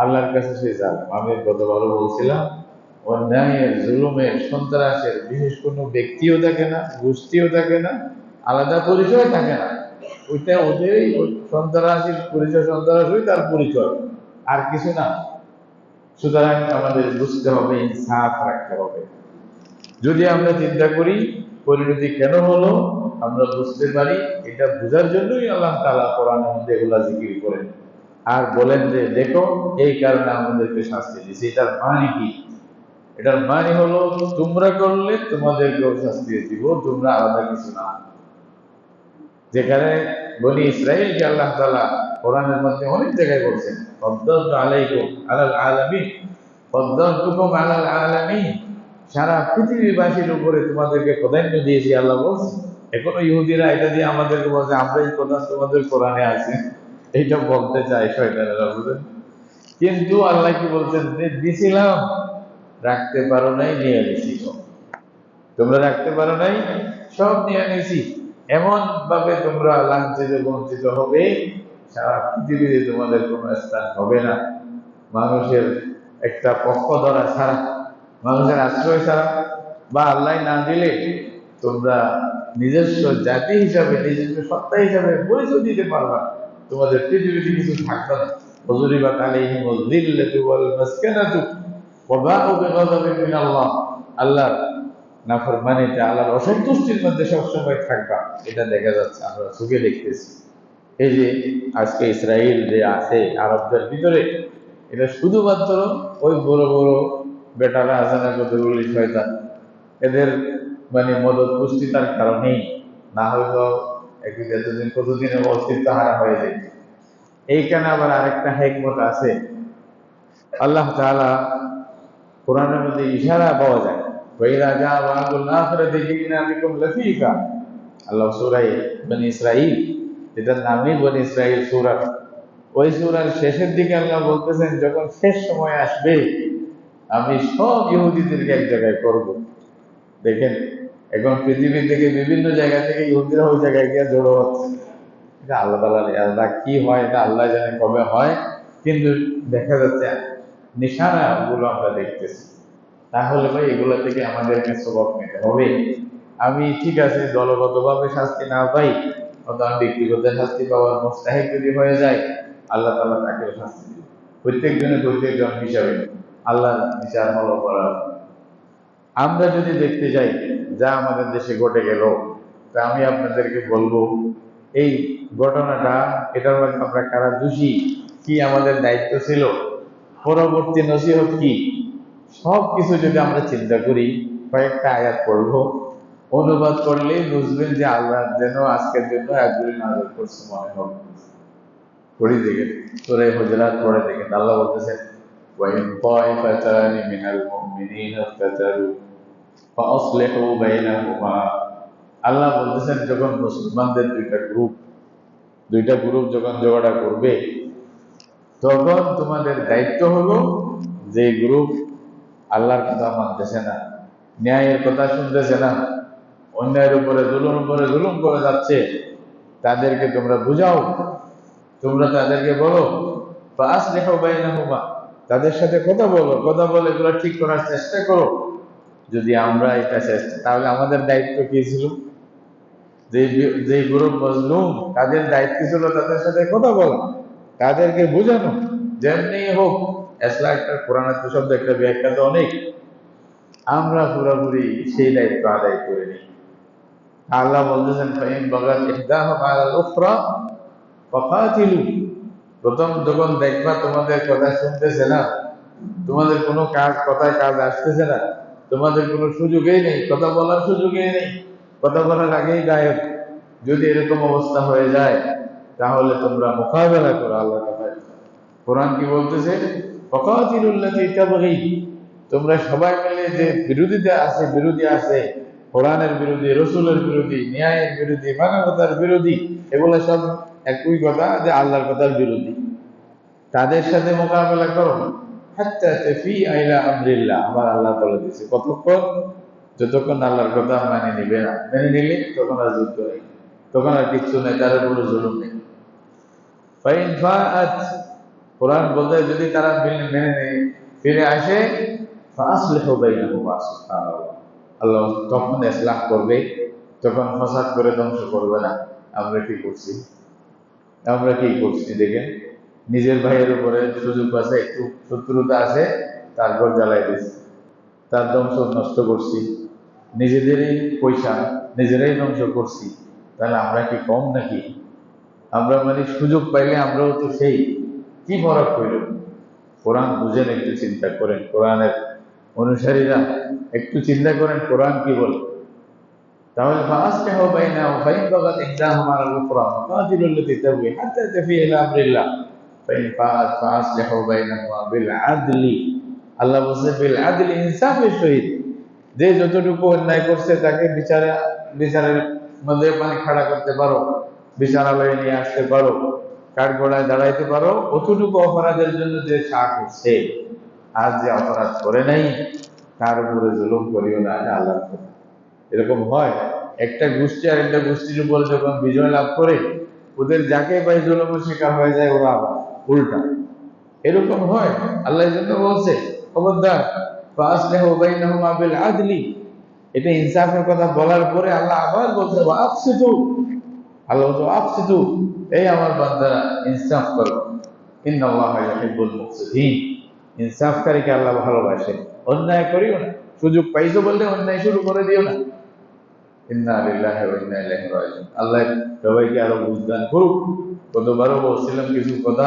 আল্লাহর কাছে সে জালেম। আমি গতবারও বলছিলাম, অন্যায়ের, জুলুমের, সন্ত্রাসের বিশেষ কোনো ব্যক্তিও থাকে না, গোষ্ঠীও থাকে না, আলাদা পরিচয় থাকে না। ওইটা ওদেরই সন্ত্রাসীর পরিচয়, সন্ত্রাসই তার পরিচয়, আর কিছু না। সুতরাং আমাদের বুঝতে হবে, ইনসাফ রাখতে হবে। যদি আমরা চিন্তা করি পরিণতি কেন হলো, আমরা বুঝতে পারি, এটা বোঝার জন্যই আল্লাহ তাআলা কোরআনের মধ্যে এগুলা জিকির করেন। আর বলেন যে দেখো, এই কারণে আমাদেরকে শাস্তি দিয়েছে। এটার মানে কি? এটার মানে হলো তোমরা করলে তোমাদেরকেও শাস্তি দিব, তোমরা আলাদা কিছু না। যেখানে বনি ইসরাঈলকে আল্লাহ তাআলা কোরআনের মধ্যে অনেক জায়গায় বলছেন, ফাদ্দালতু আলাইকুম আলাল আলামিন, ফাদ্দালতুকুম আলাল আলামিন, সারা পৃথিবীবাসীর উপরে তোমাদেরকে প্রাধান্য দিয়েছি আল্লাহ বলছেন। এখনো ইহুদিরা এটা দিয়ে আমাদেরকে বলছে আমরা এই কথা তোমাদের কোরআনে আছে, এইটা বলতে চায় শয়তানেরা, বুঝলেন? কিন্তু আল্লাহ কি বলছেন? যে দিছিলাম, রাখতে পারো নাই, নিয়ে নিছি সব। তোমরা রাখতে পারো নাই, সব নিয়ে নিছি। এমন ভাবে তোমরা লাঞ্ছিত, বঞ্চিত হবে, সারা পৃথিবীতে তোমাদের কোনো স্থান হবে না। মানুষের একটা পক্ষ ধরা ছাড়া, মানুষের আশ্রয় ছাড়া, বা আল্লাহ না দিলে তোমরা নিজস্ব জাতি হিসাবে, নিজস্ব সত্তা হিসাবে পরিচয় দিতে পারবা। তোমাদের পৃথিবীতে কিছু থাকবে না। হুজুরিবাত আলাইহিমুল যিল্লাতু ওয়াল মাসকানাতু ওয়া বা'উ বিগাযাবিন মিনাল্লাহ। আল্লাহর নাফরমানিতে, আল্লাহর অসন্তুষ্টির মধ্যে সবসময় থাকবা। এটা দেখা যাচ্ছে, আমরা চোখে দেখতেছি। এই যে আজকে ইসরায়েল যে আছে আরবদের ভিতরে, এটা শুধুমাত্র ওই বড় বড় বেটারা আছে না, কতগুলি শয়তান, এদের মানে মদত পুষ্টিতার কারণেই, না হয়তো একদিন এতদিন কতদিনের অস্তিত্ব হারা হয়ে যায়। এইখানে আবার আরেকটা হিকমত আছে। আল্লাহ তাআলা কোরআনের মধ্যে ইশারা পাওয়া যায়, ওয়াইদা জা ওয়াদুল আখিরাতি জিনা বিকুম লাফীফা। আল্লাহ সূরা বনী ইসরাঈল, যেটার নামই বনী ইসরাঈল সূরা, ওই সূরার শেষের দিকে আল্লাহ বলতেছেন, যখন শেষ সময় আসবে, আমি সব ইহুদিদেরকে এক জায়গায় করব। দেখেন, এখন পৃথিবী থেকে বিভিন্ন জায়গা থেকে ইহুদিরা ওই জায়গায় গিয়ে জড়ো হচ্ছে। এটা আল্লাহ তাআলার ইরাদা, কি হয় এটা আল্লাহ জানে কবে হয়, কিন্তু দেখা যাচ্ছে নিশানা গুলো আমরা দেখতেছি। তাহলে ভাই এগুলো থেকে আমাদেরকে সবক নিতে হবে। আমি ঠিক আছে দলগতভাবে শাস্তি না পাই, অথবা আমি ব্যক্তিগত শাস্তি পাওয়ার মুস্তাহিক যদি হয়ে যায়, আল্লাহ তাআলা তাকে শাস্তি দিবে, প্রত্যেকজনের প্রত্যেকজন হিসাবে। আল্লাহর বিচার হলো করার। আমরা যদি দেখতে যাই যা আমাদের দেশে ঘটে গেল, তা আমি আপনাদেরকে বলবো এই ঘটনাটা, এটার মধ্যে আমরা কারা দোষী, কি আমাদের দায়িত্ব ছিল, পরবর্তী নসিহত কি, সব কিছু যদি আমরা চিন্তা করি, কয়েকটা আয়াত পড়বো, অনুবাদ করলেই বুঝবেন যে আল্লাহ যেন আজকের জন্য আয়াতগুলি নাযিল করছে মনে হবে। পড়ি দেখেন, সূরা হুজুরাত পড়ে দেখেন, আল্লাহ বলতেছেন ওয়াইন তাইফাতানি মিনাল মুমিনিনা ইফতাতালু ফাআসলিহু বাইনাহুমা। আল্লাহ বলতেছেন যখন মুসলমানদের দুইটা গ্রুপ যখন ঝগড়া করবে, তখন তোমাদের দায়িত্ব হলো যে গ্রুপ আল্লাহর কথা মানতেছে না, ন্যায়ের কথা শুনতেছে না, অন্যায়ের উপরে জুলুম করে যাচ্ছে, তাদেরকে তোমরা বুঝাও, তোমরা তাদেরকে বলো ফাআসলিহু বাইনাহুমা, তাদের সাথে কথা বলে এগুলো ঠিক করার চেষ্টা করো। যদি আমরা এটা চেষ্টা, তাহলে আমাদের দায়িত্ব কি ছিল? যে গ্রুপ মজলুম, তাদের দায়িত্ব ছিল তাদের সাথে কথা বলা, তাদেরকে বোঝানো, যেমনি হোক। এসলা একটা কোরআনের তো শব্দ, একটা ব্যাখ্যা তো অনেক, আমরা পুরোপুরি সেই দায়িত্ব আদায় করে নিই। আল্লাহ বলতেছেন ফাইন বাগাত ইহদাহুমা আলাল উখরা ফাকাতিলু, প্রথম যখন দেখবা তোমাদের কথা শুনতেছে না, তোমাদের কোনো কথায় কাজ আসতেছে না, তোমাদের কোনো সুযোগই নেই, কথা বলার সুযোগই নেই, কথা বলার আগেই গায়েব, যদি এরকম অবস্থা হয়ে যায়, তাহলে তোমরা মোকাবেলা করো আল্লাহর কথায়। কোরআন কি বলতেছে? ফাকাতিলুল্লাতী তাবগী, তোমরা সবাই মিলে যে বিরোধী আছে, কোরআনের বিরোধী, রসুলের বিরোধী, ন্যায়ের বিরোধী, মানবতার বিরোধী, এগুলো সব একই কথা, যে আল্লাহর কথার বিরোধী, তাদের সাথে মোকাবেলা করো। হাত্তা তাফিআ ইলা আমরিল্লাহ, আমার আল্লাহ বলে দিয়েছে কতক্ষণ? যতক্ষণ আল্লাহর কথা মেনে নিবে না, মেনে নিলে তখন আর যুদ্ধ নেই, তখন আর কিচ্ছু নেই, তার উপরে জুলুম নেই। ফাইন ফাআত, কোরআন বলতে যদি তারা মেনে নেয়, ফিরে আসে, ফাআসলিহু বাইনাহুমা, সুবহানাল্লাহ, আল্লাহ তখন ইসলাহ করবে, তখন ফাসাদ করে ধ্বংস করবে না। আমরা কি করছি দেখেন, নিজের ভাইয়ের উপরে সুযোগ আছে, একটু শত্রুতা আছে, তারপর জ্বালাই দিচ্ছি, তার ধ্বংস নষ্ট করছি, নিজেদেরই পয়সা নিজেরাই ধ্বংস করছি, তাহলে আমরা কি কম নাকি? আমরা মানে সুযোগ পাইলে আমরাও তো সেই, কি ফরক হইল? কোরআন বুঝেন, একটু চিন্তা করেন, কোরআনের অনুসারীরা একটু চিন্তা করেন কোরআন কি বলে। তাহলে ফাআসলিহু বাইনাহুমা ফাইন বাগাত ইহদাহুমা আলাল উখরা ফাকাতিলুল্লাতী তাবগী হাত্তা তাফিআ ইলা আমরিল্লাহ ফাইন ফাআত ফাআসলিহু বাইনাহুমা বিল আদলি। আল্লাহ বলছে বিল আদলি, ইনসাফের সহিত, যে যতটুকু অন্যায় করছে তাকে বিচারের মধ্যে মানে খাড়া করতে পারো, বিচারালয়ে নিয়ে আসতে পারো, কাঠগড়ায় দাঁড়াইতে পারো, অতটুকু অপরাধের জন্য যে সাহা করছে। আর যে অপরাধ করে নাই তার উপরে জুলুম করিও না, এটা আল্লাহর কথা। এরকম হয়, একটা গোষ্ঠী আর একটা গোষ্ঠীর উপর যখন বিজয় লাভ করে, ওদের যাকে পাই জুলুমের শিকার হয়ে যায়, ওরা আবার উল্টা, এরকম হয়। আল্লাহ এই জন্য বলছে খবরদার, ফাআসলিহু বাইনাহুমা বিল আদলি, এটা ইনসাফের কথা বলার পরে আল্লাহ আবার বলছে ওয়াকসিতু, আল্লাহ বলছে ওয়াকসিতু, এই আমার বান্দারা ইনসাফ করো, ইন্নাল্লাহা ইউহিব্বুল মুকসিতিন, ইনসাফকারীকে আল্লাহ ভালোবাসে। অন্যায় করিও না, সুযোগ পাইছো বললে অন্যায় শুরু করে দিও না। ইন্না লিল্লাহি ওয়া ইন্না ইলাইহি রাজিউন। আল্লাহ সবাইকে আরো বুঝদান করুক। গতবারও বলছিলাম কিছু কথা,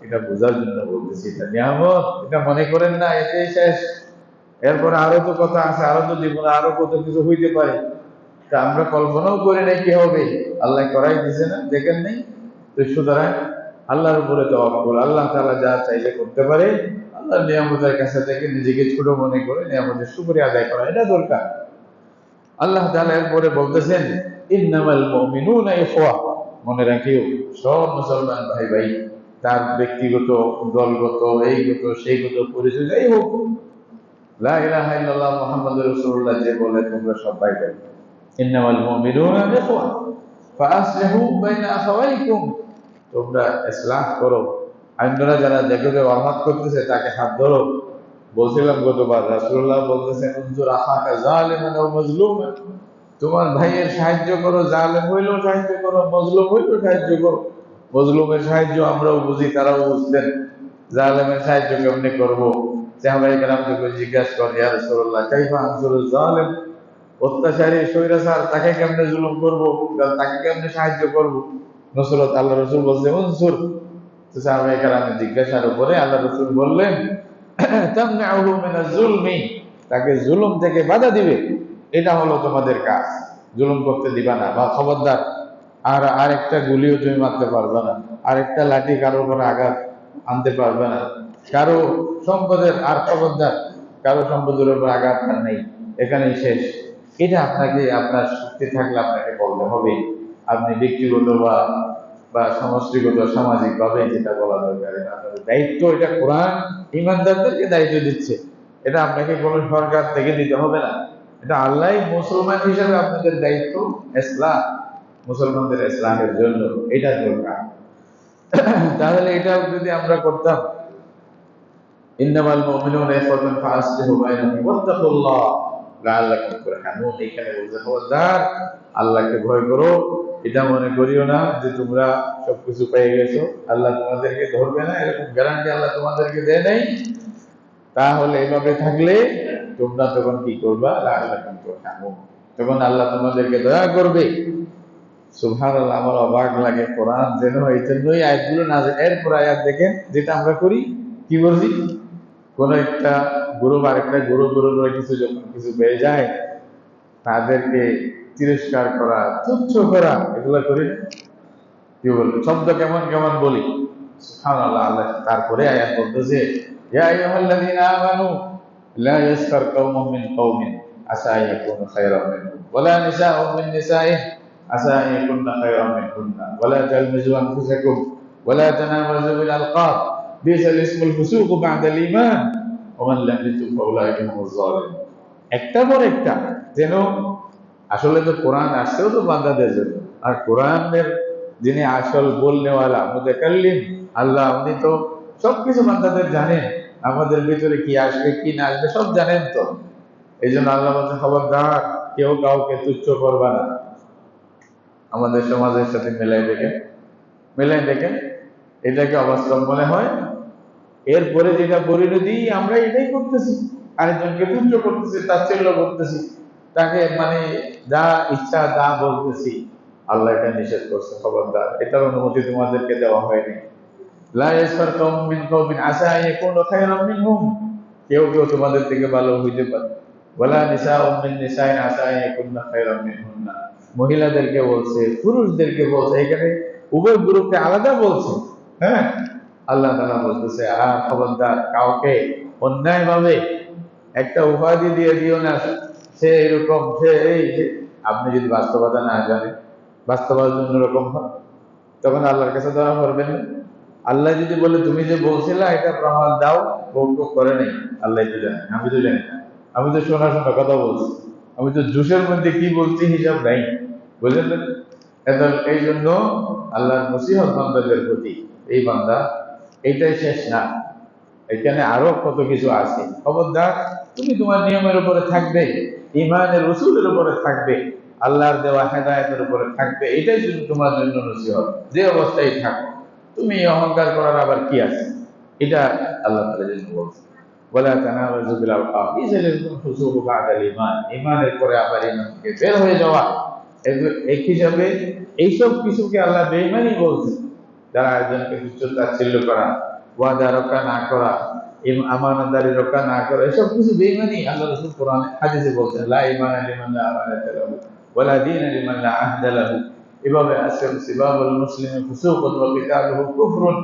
এটা বোঝার জন্য বলতেছি, এটা নিয়ামত, এটা মনে করেন না এটাই শেষ, এরপরে আরো তো কথা আছে, আরো তো জীবনে আরো কত কিছু হইতে পারে, তা আমরা কল্পনাও করি নাই কি হবে, আল্লাহ করাই দিছে না, দেখেন নাই তো। সুতরাং আল্লাহর উপরে তাওয়াক্কুল, আল্লাহ তাআলা যা চাইলে করতে পারে, আল্লাহর নিয়ামতের কাছে থেকে নিজেকে ছোট মনে করে নিয়ামতের শুকরিয়া আদায় করা, এটা দরকার। আল্লাহ তাআলা এরপরে বলতেছেন ইন্নামাল মুমিনুনা ইখওয়া, মনে রাখিও সব মুসলমান ভাই ভাই, তার ব্যক্তিগত, দলগত, এইগত সেইগত পরিচয় যাই হোক, লা ইলাহা ইল্লাল্লাহ মুহাম্মাদুর রাসূলুল্লাহ যে বলে তোমরা সব ভাই ভাই। ইন্নামাল মুমিনুনা ইখওয়া ফাআসলিহু বাইনা আখাওয়াইকুম, তোমরা ইসলাহ করো, অন্যরা যারা দেখো যে অবাদ করতেছে তাকে হাত ধরো। বলছিলাম গতবার রাসূলুল্লাহ বলতেছেন উনজুর আখাকা যালিমান ওয়া মাজলুমান, তোমার ভাইয়ের সাহায্য করো, জালেম হইলেও সাহায্য করো, মজলুম হইলেও সাহায্য করো। মজলুমের সাহায্য আমরাও বুঝি, তারাও বুঝতেন, জালেমের সাহায্য কেমনে করবো, সাহাবায়ে কেরামকে জিজ্ঞাসা করে, ইয়া রাসূলুল্লাহ কাইফা আনসুরুল জালিম, অত্যাচারী স্বৈরাচার তাকে কেমনে জুলুম করব, তাকে কেমনে সাহায্য করব? নসরত আল্লাহ রাসূল বলছে উনসুর। তো সাহাবায়ে কেরামের জিজ্ঞাসার উপরে আল্লাহ রাসূল বললেন, তামনাউহু মিনাজ জুলমি, তাকে জুলুম থেকে বাধা দিবে, এটা হলো তোমাদের কাজ। জুলুম করতে দিবা না, বা খবরদার আর আরেকটা গুলিও তুমি মারতে পারবে না, আরেকটা লাঠি কারোর উপরে আঘাত আনতে পারবে না, কারো সম্পদের আর খবরদার কারো সম্পদের উপর আঘাত আর নেই, এখানেই শেষ। এটা আপনাকে আপনার শক্তি থাকলে আপনাকে বলতে হবে। আপনি ব্যক্তিগত বা বা সমষ্টিগত সামাজিক ভাবে যেটা বলা দরকার, এটা আপনাদের দায়িত্ব। এটা কোরআন ইমানদারদেরকে দায়িত্ব দিচ্ছে, এটা আপনাকে কোনো সরকার থেকে দিতে হবে না। এটা আল্লাহ মুসলমান হিসেবে আপনাদের দায়িত্ব, ইসলাম মুসলমানদের ইসলামের জন্য এটা দরকার। তাহলে এটা যদি আমরা করতাম, ইন্নামাল মুমিনুনা ইখওয়াতুন ফাআসলিহু বাইনাহুম ওয়াত্তাকুল্লাহ লাআল্লাকুম তুরহামুন। এখানে বলতে খবরদার আল্লাহকে ভয় করো। এটা মনে করিও না যে তোমরা সবকিছু পেয়ে গেছো, আল্লাহ তোমাদেরকে ধরবে না, এরকম গ্যারান্টি আল্লাহ তোমাদেরকে দেয় নাই। তাহলে এভাবে থাকলে তোমরা তখন কি করবা? লাআল্লাকুম তুরহামুন, তখন আল্লাহ তোমাদেরকে দয়া করবে। সুবহানাল্লাহ, আমার অবাক লাগে কোরআন যেন এই জন্যই আয়াতগুলো না। এরপর আয়াত দেখেন, যেটা আমরা করি কি বলছি, কোন একটা গ্রুপ আরেকটা গ্রুপের উপরে কিছু যখন কিছু পেয়ে যায়, তাদেরকে তিরস্কার করা, তুচ্ছ করা, এগুলো করি না? কি বলবো, শব্দ কেমন কেমন বলি। সুবহানাল্লাহ, আল্লাহ তারপরে আয়াত বলতেছে, ইয়া আইয়ুহাল্লাযীনা আমানু লা ইয়াসখার কওমুম মিন কওমিন আসা আন ইয়াকুনু খায়রাম মিনহুম ওয়ালা নিসাউম মিন নিসাইন আসা আন ইয়াকুননা খায়রাম মিনহুন্না ওয়ালা তালমিজু আনফুসাকুম ওয়ালা তানাবাযু বিল আলকাব বিসাল ইসমুল ফুসুকু বা'দাল ঈমান ওয়া মান লাম ইয়াতুব ফাউলাইকা হুমুজ জালিমুন। একটা পর একটা যেন, আসলে তো কোরআন আসছেও তো বান্দাদের জন্য, আর কোরআনের যিনি আসল বলনেওয়ালা মুতাকাল্লিম আল্লাহ, উনি তো সবকিছু বান্দাদের জানেন, আমাদের ভিতরে কি আসবে কি না আসবে সব জানেন তো। এই জন্য আল্লাহ বলছেন, খবরদার কেউ কাউকে তুচ্ছ করবা না। আমাদের সমাজের সাথে মিলাই দেখেন, এটাকে অবাস্তব মনে হয়। এরপরে যেটা পরিণতি, আমরা এটাই করতেছি, আরেকজনকে তুচ্ছ করতেছি, তাচ্ছিল্য করতেছি, তাকে মানে যা ইচ্ছা তা বলতেছি। আল্লাহ এটা নিষেধ করছে, খবরদার, এটার অনুমতি তোমাদেরকে দেওয়া হয়নি। লা ইয়াসখার কওমুম মিন কওমিন আসা আন ইয়াকুনু খায়রাম মিনহুম, কেউ কেউ তোমাদের থেকে ভালো হইতে পারে। ওয়ালা নিসাউম মিন নিসাইন আসা আন ইয়াকুননা খায়রাম মিনহুন্না, মহিলাদেরকে বলছে, পুরুষদেরকে বলছে, এখানে উভয় গ্রুপকে আলাদা বলছে। হ্যাঁ, আল্লাহ তাআলা বলতেছে, খবরদার কাউকে অন্যায় ভাবে একটা উপাধি দিয়ে দিও না, সে এরকম, সে এই যে। আপনি যদি বাস্তবতা না জানেন, বাস্তবতা অন্যরকম হয়, তখন আল্লাহর কাছে ধরা পড়বেন না। আল্লাহ যদি বলে তুমি যে বলছিলা এটা প্রমাণ দাও, বকবক করে নেই, আল্লাহ তো জানে, আমি তো জানি না, আমি তো শোনা শোনা কথা বলছি, আমি তো জুসের মধ্যে কি বলছি হিসাব নাই, বুঝলেন না? এই জন্য আল্লাহর নসিহত বান্দাদের প্রতি, এই বান্দা এইটাই শেষ না, এখানে আরো কত কিছু আছে। খবরদার তুমি তোমার নিয়মের উপরে থাকবে, ইমানের রসুলের উপরে থাকবে, আল্লাহর দেওয়া হেদায়েতের উপরে থাকবে, এটাই যদি তোমার জন্য নসিহত। যে অবস্থায় থাকো, তুমি অহংকার করার আবার কি আছে? এটা আল্লাহ তাআলা জন্য বলছে, ওয়ালা তানাবাযু বিল আলকাব বিসাল ইসমুল ফুসুকু বা'দাল ঈমান, ঈমানের পরে আবার ঈমান থেকে বের হয়ে যাওয়া। এক হিসাবে এইসব কিছুকে আল্লাহ বেঈমানি বলছে, যারা একজনকে তুচ্ছ তাচ্ছিল্য করা, ওয়াদা রক্ষা না করা, আমানতদারি রক্ষা না করা, এসব কিছু বেঈমানি। আল্লাহ রাসূল কোরআনে হাদিসে বলছেন, লা ঈমানা লিমান লা আমানাতা লাহু ওয়ালা দীনা লিমান লা আহদা লাহু। এভাবে আসেন সিবাবুল মুসলিমি ফুসুকুন ওয়া কিতালুহু কুফরুন,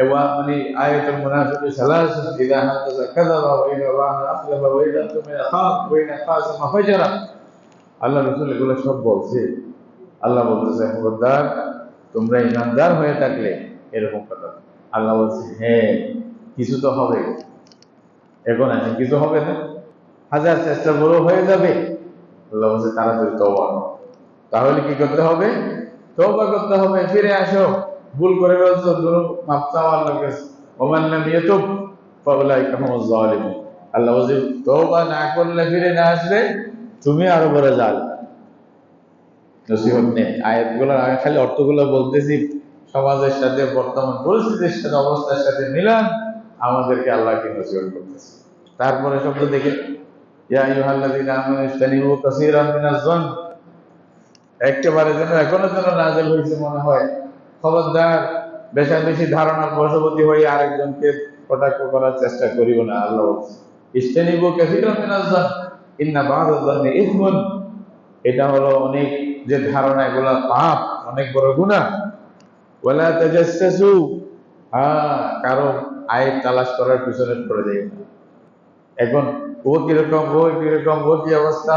এবং মানে আয়াতুল মুনাফিকি সালাসুন, ইযা হাদাসা কাযাবা ওয়া ইযা ওয়া'আদা আখলাফা ওয়া ইযা তুমিনা খান ওয়া ইযা খাসামা ফাজারা। আল্লাহ রাসূল এগুলো সব বলছে। আল্লাহ বলতেছে, খবরদার তোমরা ইমানদার হয়ে থাকলে এরকম কথা। আল্লাহ বলছে, হ্যাঁ কিছু তো হবে, এখন আছে কিছু হবে না, হাজার চেষ্টা বড় হয়ে যাবে। আল্লাহ বলছে তাড়াতাড়ি তওবা করো। তাহলে কি করতে হবে? তওবা করতে হবে, ফিরে আসো, ভুল করে ফেলছো, মাফ চাও আল্লাহর কাছে। ওমান লাম ইয়াতুব ফাউলাইকা হুমুজ জালিমুন। আল্লাহ বলছে তওবা না করলে, ফিরে না আসলে তুমি আরো বড় জালিম। নসিহত নেই, আয়াতগুলো আমি খালি অর্থগুলো বলতেছি, সমাজের সাথে বর্তমান পরিস্থিতির সাথে অবস্থার সাথে মিলান, আমাদেরকে আল্লাহ কি নসিহত করতেছে। তারপরে শব্দ দেখে ইয়া আইয়ুহাল্লাযীনা আমানু ইজতানিবু কাসীরাম মিনাজ-যন্ন, একেবারে যেন এখনো যেন নাযিল হয়েছে মনে হয়। খবরদার বেশি ধারণার বশবর্তী হয়ে আরেকজনকে কটাক্ষ করার চেষ্টা করিও না। আল্লাহ বলছে ইজতানিবু কাসীরাম মিনাজ-যন্ন ইন্না বা'দায-যন্নি ইসমুন, এটা হলো অনেক যে ধারণা, এগুলা পাপ, অনেক বড় গুনাহ। ওয়ালা তাজাসসু, কারো আইব তালাশ করার পিছনে পড়ে যায় না। এখন ও কিরকম, ও কিরকম, ও কি অবস্থা,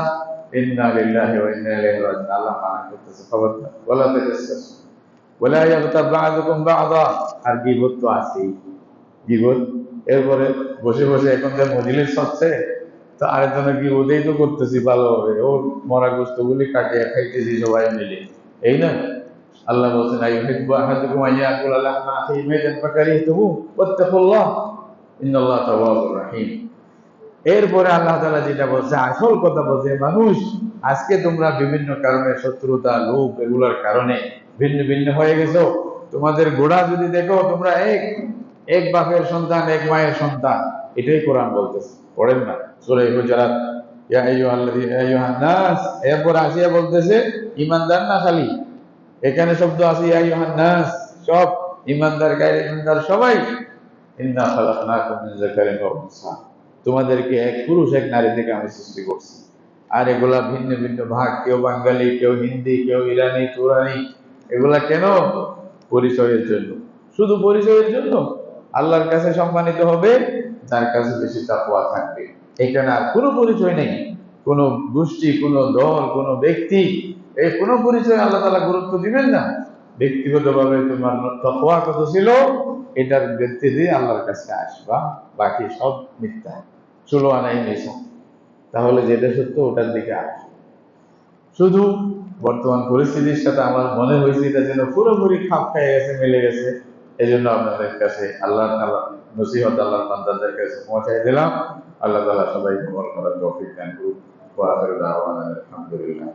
ইন্না লিল্লাহি ওয়া ইন্না ইলাইহি রাজিউন, আল্লাহ মানা করতেছে খবরদার। ওয়ালা তাজাসসু ওয়ালা ইয়াগতাব বা'দুকুম বা'দা, আর গীবত তো আছেই, গীবত। এরপরে বসে বসে এখন যে মজলিস হচ্ছে, তো আরেকজনের গীবতই তো করতেছি ভালোভাবে, ওর মরা গোস্তগুলি কাটিয়ে খাইতেছি সবাই মিলে, এই না? আল্লাহ বলছেন আইয়ুহিব্বু আহাদুকুম আইয়াকুলা লাহমা আখিহি মাইতান ফাকারিহতুমু ওয়াত্তাকুল্লাহ ইন্নাল্লাহা তাওয়াবুর রাহিম। এরপরে আল্লাহ তাআলা যেটা বলছে, আসল কথা বলছে, মানুষ আজকে তোমরা বিভিন্ন কারণে, শত্রুতা, লোভ, এগুলোর কারণে ভিন্ন ভিন্ন হয়ে গেছো। তোমাদের গোড়া যদি দেখো, তোমরা এক এক বাপের সন্তান, এক মায়ের সন্তান, এটাই কোরআন বলতেছে। পড়েন না সূরা হুজুরাত, ইয়া আইয়ুহাল্লাযীনা ইয়া আইয়ুহান নাস, এরপর আসিয়া বলতেছে ঈমানদার না খালি, এখানে শব্দ আছে ইয়া আইয়ুহান নাস, সব ঈমানদার গায়র ঈমানদার সবাই। ইন্না খালাকনাকুম মিন যাকারিন ওয়া উনসা, তোমাদেরকে এক পুরুষ এক নারী থেকে আমি সৃষ্টি করছি। আর এগুলা ভিন্ন ভিন্ন ভাগ, কেউ বাঙালি, কেউ হিন্দি, কেউ ইরানি, তুরানি, এগুলা কেন? পরিচয়ের জন্য, শুধু পরিচয়ের জন্য। আল্লাহর কাছে সম্মানিত হবে যার কাছে বেশি তাকওয়া থাকবে। এখানে আর কোনো পরিচয় নেই, কোনো গোষ্ঠী, কোনো দল, কোনো ব্যক্তি, এই কোনো পরিচয় আল্লাহ তাআলা গুরুত্ব দিবেন না। ব্যক্তিগতভাবে তোমার তাকওয়া কত ছিল, এটার ভিত্তি দিয়ে আল্লাহর কাছে আসবা, বাকি সব মিথ্যা, চলো আনাই মিশা। তাহলে যেটা সত্য ওটার দিকে আস। শুধু বর্তমান পরিস্থিতির সাথে আমার মনে হয়েছে এটা যেন পুরোপুরি খাপ খেয়ে গেছে, মিলে গেছে। এই জন্য আপনাদের কাছে আল্লাহ তাআলা নসিহত আল্লাহর বান্দাদের কাছে পৌঁছাই দিলাম। আল্লাহ তাআলা সবাইকে কবুল করার তৌফিক দান করুন। ওয়া আখিরু দাওয়ানা আলহামদুলিল্লাহ।